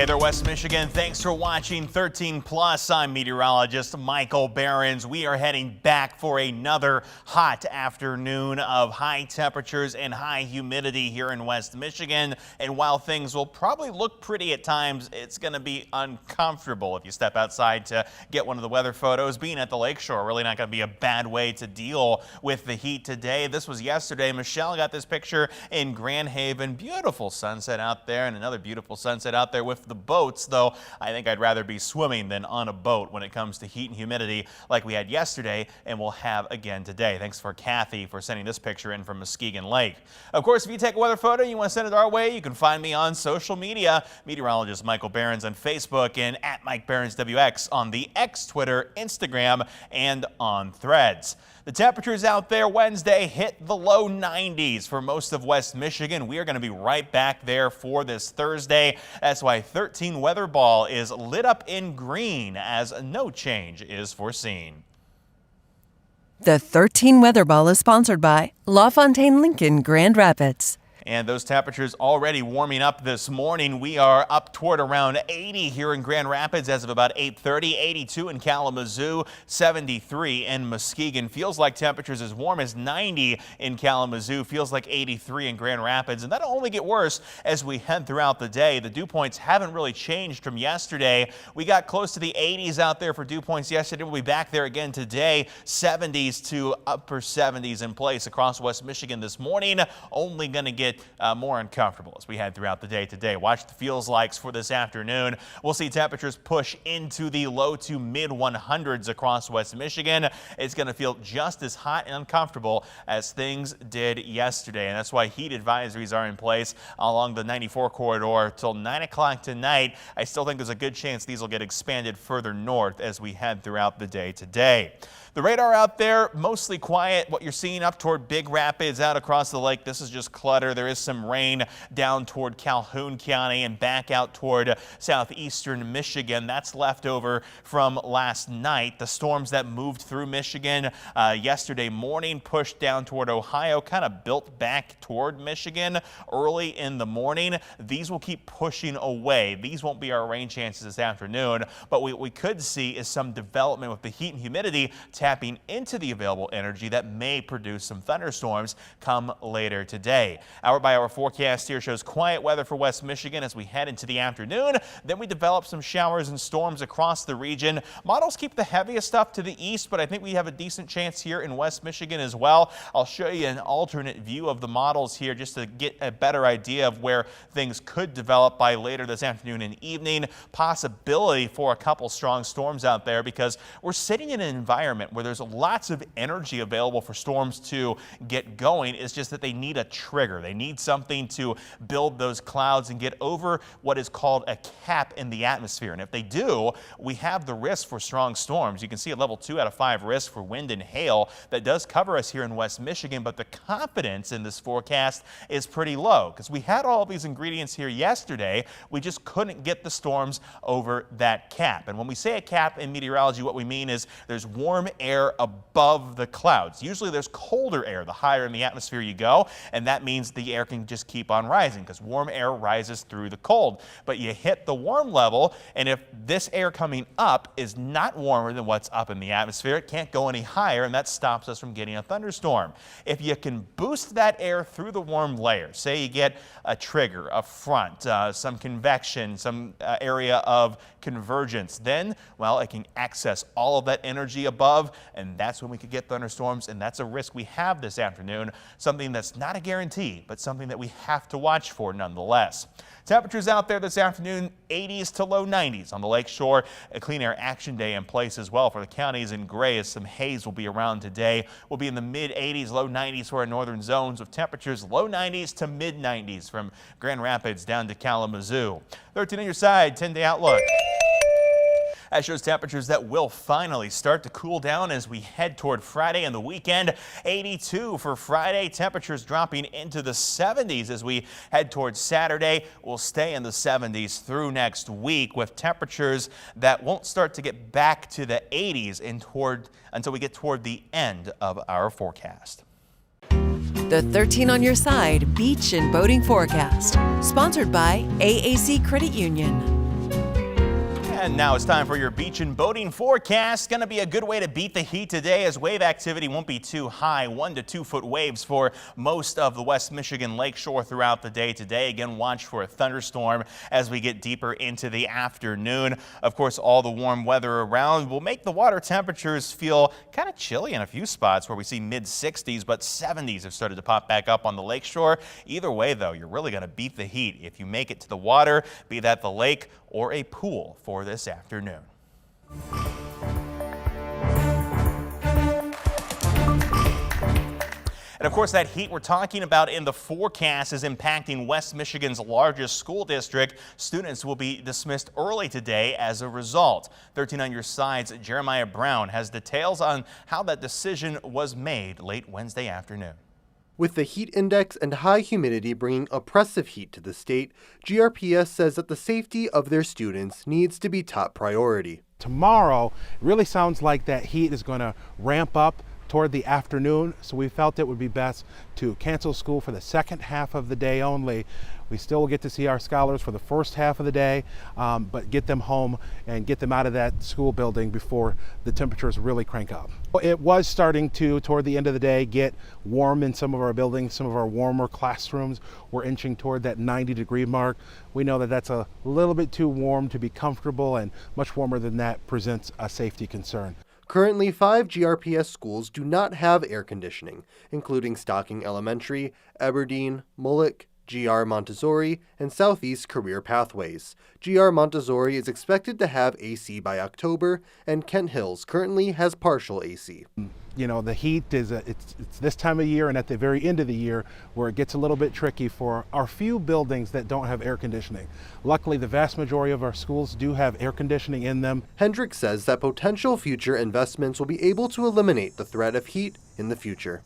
Hey there, West Michigan. Thanks for watching 13 Plus. I'm meteorologist Michael Behrens. We are heading back for another hot afternoon of high temperatures and high humidity here in West Michigan. And while things will probably look pretty at times, it's going to be uncomfortable if you step outside to get one of the weather photos. Being at the lakeshore, really not going to be a bad way to deal with the heat today. This was yesterday. Michelle got this picture in Grand Haven. Beautiful sunset out there, and another beautiful sunset out there with the boats, though I think I'd rather be swimming than on a boat when it comes to heat and humidity like we had yesterday and we'll have again today. Thanks for Kathy for sending this picture in from Muskegon Lake. Of course, if you take a weather photo and you want to send it our way, you can find me on social media. Meteorologist Michael Behrens on Facebook and at Mike Behrens WX on the X, Twitter, Instagram, and on Threads. The temperatures out there Wednesday hit the low 90s for most of West Michigan. We are going to be right back there for this Thursday. That's why 13 Weather Ball is lit up in green as no change is foreseen. The 13 Weather Ball is sponsored by LaFontaine Lincoln Grand Rapids. And those temperatures already warming up this morning. We are up toward around 80 here in Grand Rapids as of about 8:30, 82 in Kalamazoo, 73 in Muskegon. Feels like temperatures as warm as 90 in Kalamazoo. Feels like 83 in Grand Rapids. And that'll only get worse as we head throughout the day. The dew points haven't really changed from yesterday. We got close to the 80s out there for dew points yesterday. We'll be back there again today. 70s to upper 70s in place across West Michigan this morning. Only going to get more uncomfortable as we head throughout the day today. Watch the feels likes for this afternoon. We'll see temperatures push into the low to mid 100s across West Michigan. It's going to feel just as hot and uncomfortable as things did yesterday. And that's why heat advisories are in place along the 94 corridor till 9 o'clock tonight. I still think there's a good chance these will get expanded further north as we head throughout the day today. The radar out there, mostly quiet. What you're seeing up toward Big Rapids out across the lake, this is just clutter. There is some rain down toward Calhoun County and back out toward southeastern Michigan. That's left over from last night. The storms that moved through Michigan yesterday morning pushed down toward Ohio, kind of built back toward Michigan early in the morning. These will keep pushing away. These won't be our rain chances this afternoon, but what we could see is some development with the heat and humidity tapping into the available energy that may produce some thunderstorms come later today. Hour-by-hour forecast here shows quiet weather for West Michigan as we head into the afternoon. Then we develop some showers and storms across the region. Models keep the heaviest stuff to the east, but I think we have a decent chance here in West Michigan as well. I'll show you an alternate view of the models here just to get a better idea of where things could develop by later this afternoon and evening. Possibility for a couple strong storms out there because we're sitting in an environment where there's lots of energy available for storms to get going. It's just that they need a trigger. They need something to build those clouds and get over what is called a cap in the atmosphere. And if they do, we have the risk for strong storms. You can see a level 2 out of 5 risk for wind and hail that does cover us here in West Michigan, but the confidence in this forecast is pretty low because we had all of these ingredients here yesterday. We just couldn't get the storms over that cap. And when we say a cap in meteorology, what we mean is there's warm air above the clouds. Usually there's colder air the higher in the atmosphere you go, and that means the air can just keep on rising because warm air rises through the cold. But you hit the warm level, and if this air coming up is not warmer than what's up in the atmosphere, it can't go any higher, and that stops us from getting a thunderstorm. If you can boost that air through the warm layers, say you get a trigger, a front, some convection, some area of convergence, then, well, it can access all of that energy above, and that's when we could get thunderstorms, and that's a risk we have this afternoon, something that's not a guarantee, but something that we have to watch for nonetheless. Temperatures out there this afternoon, 80s to low 90s on the lake shore. A clean air action day in place as well for the counties in gray as some haze will be around today. We'll be in the mid 80s, low 90s for our northern zones with temperatures low 90s to mid 90s from Grand Rapids down to Kalamazoo. 13 on your side, 10-day outlook. That shows temperatures that will finally start to cool down as we head toward Friday and the weekend. 82 for Friday, temperatures dropping into the 70s as we head towards Saturday. We'll stay in the 70s through next week with temperatures that won't start to get back to the 80s until we get toward the end of our forecast. The 13 on your side beach and boating forecast, sponsored by AAC Credit Union. And now it's time for your beach and boating forecast. Going to be a good way to beat the heat today as wave activity won't be too high. 1 to 2 foot waves for most of the West Michigan lakeshore throughout the day today. Again, watch for a thunderstorm as we get deeper into the afternoon. Of course, all the warm weather around will make the water temperatures feel kind of chilly in a few spots where we see mid 60s, but 70s have started to pop back up on the lakeshore. Either way, though, you're really going to beat the heat if you make it to the water, be that the lake or a pool for this afternoon. And of course, that heat we're talking about in the forecast is impacting West Michigan's largest school district. Students will be dismissed early today as a result. 13 on your side's Jeremiah Brown has details on how that decision was made late Wednesday afternoon. With the heat index and high humidity bringing oppressive heat to the state, GRPS says that the safety of their students needs to be top priority. Tomorrow really sounds like that heat is going to ramp up toward the afternoon, so we felt it would be best to cancel school for the second half of the day only. We still will get to see our scholars for the first half of the day, but get them home and get them out of that school building before the temperatures really crank up. It was starting to, toward the end of the day, get warm in some of our buildings. Some of our warmer classrooms were inching toward that 90-degree mark. We know that that's a little bit too warm to be comfortable, and much warmer than that presents a safety concern. Currently, 5 GRPS schools do not have air conditioning, including Stocking Elementary, Aberdeen, Mullick, GR Montessori, and Southeast Career Pathways. GR Montessori is expected to have AC by October, and Kent Hills currently has partial AC. You know, the heat is it's this time of year and at the very end of the year where it gets a little bit tricky for our few buildings that don't have air conditioning. Luckily, the vast majority of our schools do have air conditioning in them. Hendrick says that potential future investments will be able to eliminate the threat of heat in the future.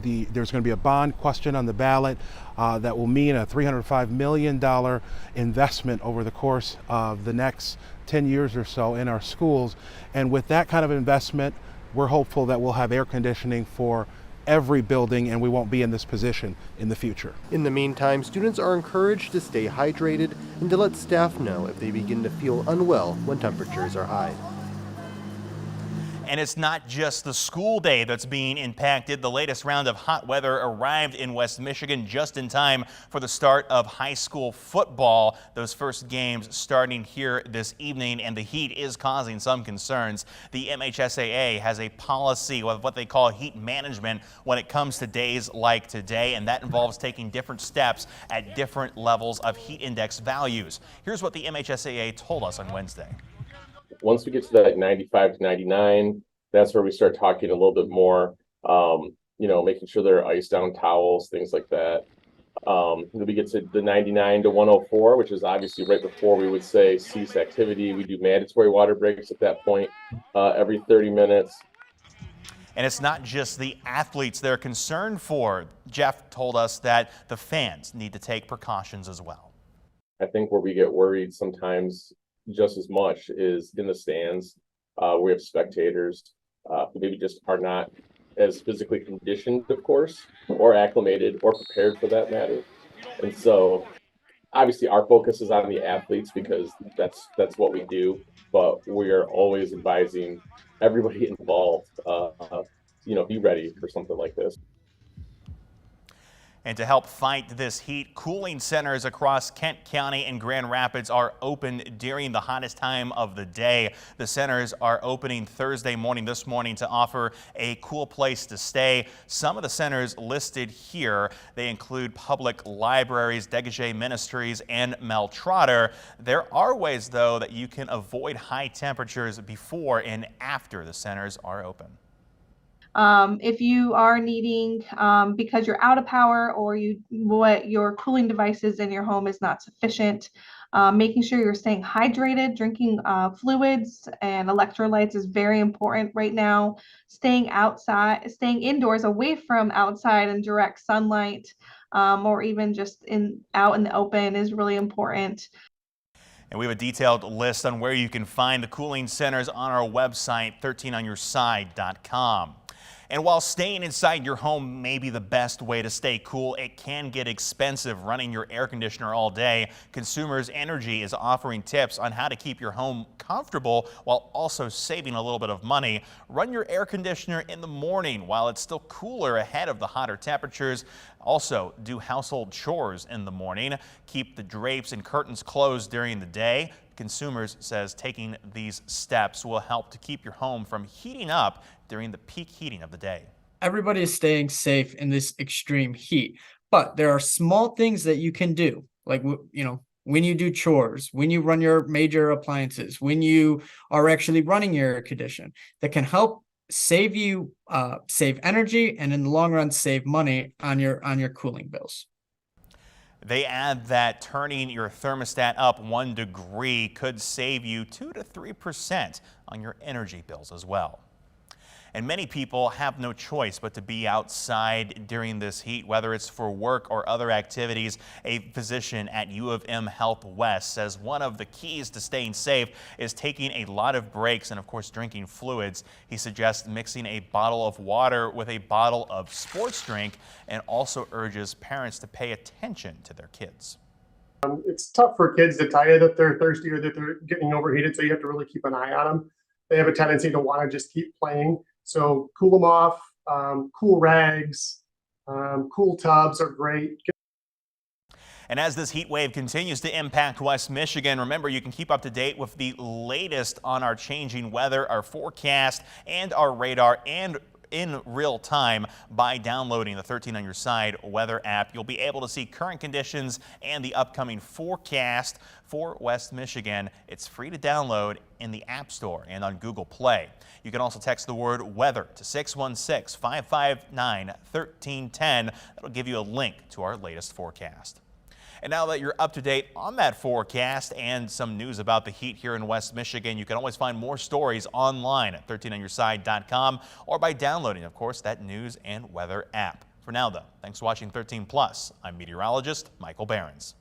There's going to be a bond question on the ballot that will mean a $305 million investment over the course of the next 10 years or so in our schools. And with that kind of investment, we're hopeful that we'll have air conditioning for every building and we won't be in this position in the future. In the meantime, students are encouraged to stay hydrated and to let staff know if they begin to feel unwell when temperatures are high. And it's not just the school day that's being impacted. The latest round of hot weather arrived in West Michigan just in time for the start of high school football. Those first games starting here this evening, and the heat is causing some concerns. The MHSAA has a policy of what they call heat management when it comes to days like today, and that involves taking different steps at different levels of heat index values. Here's what the MHSAA told us on Wednesday. Once we get to that 95 to 99, that's where we start talking a little bit more, making sure there are ice down towels, things like that. Then we get to the 99 to 104, which is obviously right before we would say cease activity. We do mandatory water breaks at that point every 30 minutes. And it's not just the athletes they're concerned for. Jeff told us that the fans need to take precautions as well. I think where we get worried sometimes just as much is in the stands. We have spectators who maybe just are not as physically conditioned, of course, or acclimated or prepared for that matter. And so obviously our focus is on the athletes because that's what we do, but we are always advising everybody involved, be ready for something like this. And to help fight this heat, cooling centers across Kent County and Grand Rapids are open during the hottest time of the day. The centers are opening Thursday morning, this morning, to offer a cool place to stay. Some of the centers listed here, they include public libraries, Degage Ministries, and Mel Trotter. There are ways, though, that you can avoid high temperatures before and after the centers are open. If you are needing, because you're out of power or your cooling devices in your home is not sufficient, making sure you're staying hydrated, drinking fluids and electrolytes is very important right now. Staying outside, staying indoors away from outside and direct sunlight, or even just out in the open is really important. And we have a detailed list on where you can find the cooling centers on our website, 13onyourside.com. And while staying inside your home may be the best way to stay cool, it can get expensive running your air conditioner all day. Consumers Energy is offering tips on how to keep your home comfortable while also saving a little bit of money. Run your air conditioner in the morning while it's still cooler ahead of the hotter temperatures. Also, do household chores in the morning. Keep the drapes and curtains closed during the day. Consumers says taking these steps will help to keep your home from heating up during the peak heating of the day. Everybody is staying safe in this extreme heat, but there are small things that you can do, like when you do chores, when you run your major appliances, when you are actually running your air conditioner, that can help save you save energy, and in the long run save money on your cooling bills. They add that turning your thermostat up 1 degree could save you 2 to 3% on your energy bills as well. And many people have no choice but to be outside during this heat, whether it's for work or other activities. A physician at U of M Health West says one of the keys to staying safe is taking a lot of breaks and, of course, drinking fluids. He suggests mixing a bottle of water with a bottle of sports drink and also urges parents to pay attention to their kids. It's tough for kids to tell you that they're thirsty or that they're getting overheated, so you have to really keep an eye on them. They have a tendency to want to just keep playing. So cool them off, cool rags, cool tubs are great. And as this heat wave continues to impact West Michigan, remember you can keep up to date with the latest on our changing weather, our forecast, and our radar, and in real time by downloading the 13 on Your Side weather app. You'll be able to see current conditions and the upcoming forecast for West Michigan. It's free to download in the App Store and on Google Play. You can also text the word weather to 616-559-1310. That'll give you a link to our latest forecast. And now that you're up to date on that forecast and some news about the heat here in West Michigan, you can always find more stories online at 13onyourside.com or by downloading, of course, that news and weather app. For now, though, thanks for watching 13 Plus. I'm meteorologist Michael Behrens.